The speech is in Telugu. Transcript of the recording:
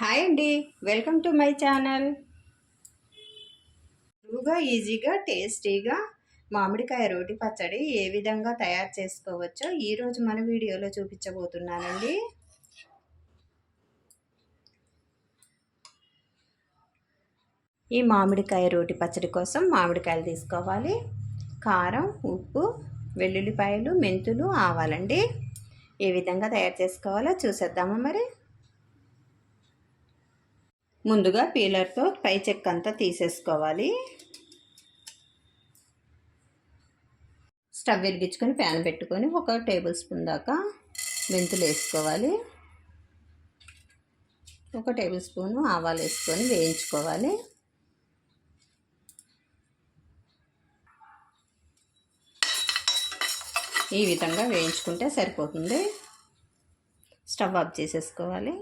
హాయ్ అండి, వెల్కమ్ టు మై ఛానల్. సులువుగా ఈజీగా టేస్టీగా మామిడికాయ రోటి పచ్చడి ఏ విధంగా తయారు చేసుకోవచ్చో ఈరోజు మన వీడియోలో చూపించబోతున్నానండి. ఈ మామిడికాయ రోటి పచ్చడి కోసం మామిడికాయలు తీసుకోవాలి. కారం, ఉప్పు, వెల్లుల్లిపాయలు, మెంతులు, ఆవాలండి. ఏ విధంగా తయారు చేసుకోవాలో చూసేద్దామా మరి. ముందుగా పీలర్తో పై చెక్క అంతా తీసేసుకోవాలి. స్టవ్ వెలిగించుకొని ప్యాన్ పెట్టుకొని 1 టేబుల్ స్పూన్ దాకా మెంతులు వేసుకోవాలి. 1 టేబుల్ స్పూన్ ఆవాలు వేసుకొని వేయించుకోవాలి. ఈ విధంగా వేయించుకుంటే సరిపోతుంది. స్టవ్ ఆఫ్ చేసేసుకోవాలి.